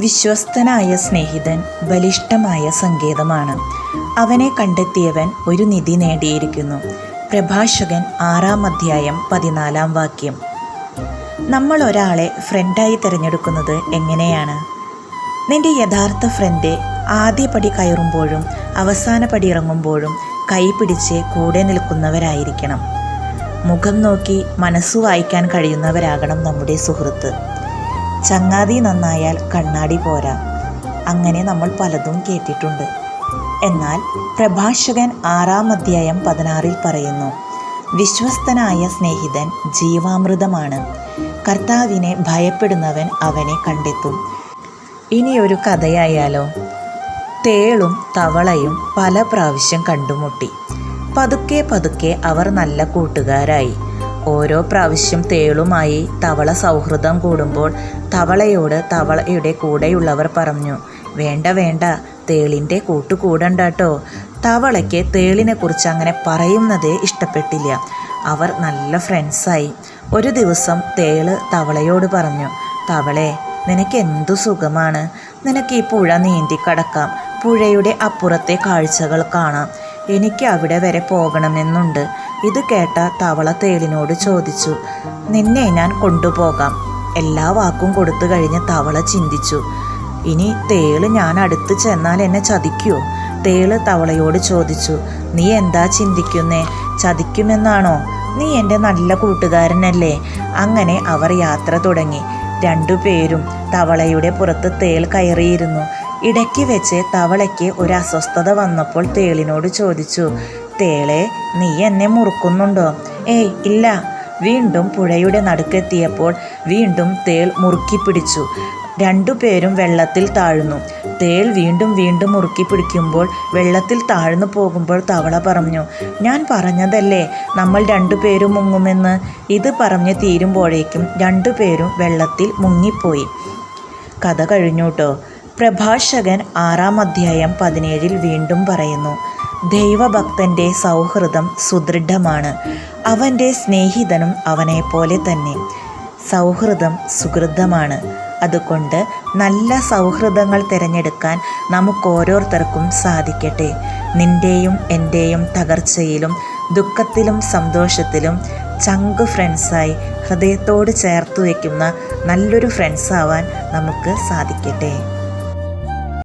വിശ്വസ്തനായ സ്നേഹിതൻ ബലിഷ്ഠമായ സങ്കേതമാണ്. അവനെ കണ്ടെത്തിയവൻ ഒരു നിധി നേടിയിരിക്കുന്നു. പ്രഭാഷകൻ 6-ാം അധ്യായം 14-ാം വാക്യം. നമ്മൾ ഒരാളെ ഫ്രണ്ടായി തിരഞ്ഞെടുക്കുന്നത് എങ്ങനെയാണ്? നിന്റെ യഥാർത്ഥ ഫ്രണ്ട് ആദ്യ പടി കയറുമ്പോഴും അവസാന പടി ഇറങ്ങുമ്പോഴും കൈ പിടിച്ച് കൂടെ നിൽക്കുന്നവരായിരിക്കണം. മുഖം നോക്കി മനസ്സു വായിക്കാൻ കഴിയുന്നവരാകണം നമ്മുടെ സുഹൃത്ത്. ചങ്ങാതി നന്നായാൽ കണ്ണാടി പോരാ, അങ്ങനെ നമ്മൾ പലതും കേട്ടിട്ടുണ്ട്. എന്നാൽ പ്രഭാഷകൻ 6-ാം അധ്യായം 16-ൽ പറയുന്നു, വിശ്വസ്തനായ സ്നേഹിതൻ ജീവാമൃതമാണ്. കർത്താവിനെ ഭയപ്പെടുന്നവൻ അവനെ കണ്ടെത്തും. ഇനിയൊരു കഥയായാലോ? തേളും തവളയും പല പ്രാവശ്യം കണ്ടുമുട്ടി. പതുക്കെ പതുക്കെ അവർ നല്ല കൂട്ടുകാരായി. ഓരോ പ്രാവശ്യം തേളുമായി തവള സൗഹൃദം കൂടുമ്പോൾ തവളയോട് തവളയുടെ കൂടെയുള്ളവർ പറഞ്ഞു, വേണ്ട വേണ്ട, തേളിൻ്റെ കൂട്ടുകൂടണ്ടാട്ടോ. തവളയ്ക്ക് തേളിനെക്കുറിച്ച് അങ്ങനെ പറയുന്നതേ ഇഷ്ടപ്പെട്ടില്ല. അവർ നല്ല ഫ്രണ്ട്സായി. ഒരു ദിവസം തേള് തവളയോട് പറഞ്ഞു, തവളെ, നിനക്ക് എന്തു സുഖമാണ്. നിനക്ക് ഈ പുഴ നീന്തിക്കടക്കാം. പുഴയുടെ അപ്പുറത്തെ കാഴ്ചകൾ കാണാം. എനിക്ക് അവിടെ വരെ പോകണമെന്നുണ്ട്. ഇത് കേട്ട തവള തേളിനോട് ചോദിച്ചു, നിന്നെ ഞാൻ കൊണ്ടുപോകാം. എല്ലാ വാക്കും കൊടുത്തു കഴിഞ്ഞ് തവള ചിന്തിച്ചു, ഇനി തേള് ഞാൻ അടുത്ത് ചെന്നാൽ എന്നെ ചതിക്കുമോ? തേള് തവളയോട് ചോദിച്ചു, നീ എന്താ ചിന്തിക്കുന്നേ? ചതിക്കുമെന്നാണോ? നീ എൻ്റെ നല്ല കൂട്ടുകാരനല്ലേ? അങ്ങനെ അവർ യാത്ര തുടങ്ങി. രണ്ടുപേരും തവളയുടെ പുറത്ത് തേൾ കയറിയിരുന്നു. ഇടയ്ക്ക് വെച്ച് തവളയ്ക്ക് ഒരു അസ്വസ്ഥത വന്നപ്പോൾ തേളിനോട് ചോദിച്ചു, തേളെ, നീ എന്നെ മുറുക്കുന്നുണ്ടോ? ഏയ് ഇല്ല. വീണ്ടും പുഴയുടെ നടുക്കെത്തിയപ്പോൾ വീണ്ടും തേൾ മുറുക്കി പിടിച്ചു. രണ്ടുപേരും വെള്ളത്തിൽ താഴ്ന്നു. തേൾ വീണ്ടും വീണ്ടും മുറുക്കി പിടിക്കുമ്പോൾ വെള്ളത്തിൽ താഴ്ന്നു പോകുമ്പോൾ തവള പറഞ്ഞു, ഞാൻ പറഞ്ഞതല്ലേ നമ്മൾ രണ്ടുപേരും മുങ്ങുമെന്ന്. ഇത് പറഞ്ഞ് തീരുമ്പോഴേക്കും രണ്ടുപേരും വെള്ളത്തിൽ മുങ്ങിപ്പോയി. കഥ കഴിഞ്ഞുട്ടോ. പ്രഭാഷകൻ 6-ാം അധ്യായം 17-ൽ വീണ്ടും പറയുന്നു, ദൈവഭക്തൻ്റെ സൗഹൃദം സുദൃഢമാണ്. അവൻ്റെ സ്നേഹിതനും അവനെപ്പോലെ തന്നെ. സൗഹൃദം സുഹൃതമാണ്. അതുകൊണ്ട് നല്ല സൗഹൃദങ്ങൾ തിരഞ്ഞെടുക്കാൻ നമുക്കോരോരുത്തർക്കും സാധിക്കട്ടെ. നിൻ്റെയും എൻ്റെയും തകർച്ചയിലും ദുഃഖത്തിലും സന്തോഷത്തിലും ചങ്ക് ഫ്രണ്ട്സായി ഹൃദയത്തോട് ചേർത്ത് വയ്ക്കുന്ന നല്ലൊരു ഫ്രണ്ട്സാവാൻ നമുക്ക് സാധിക്കട്ടെ.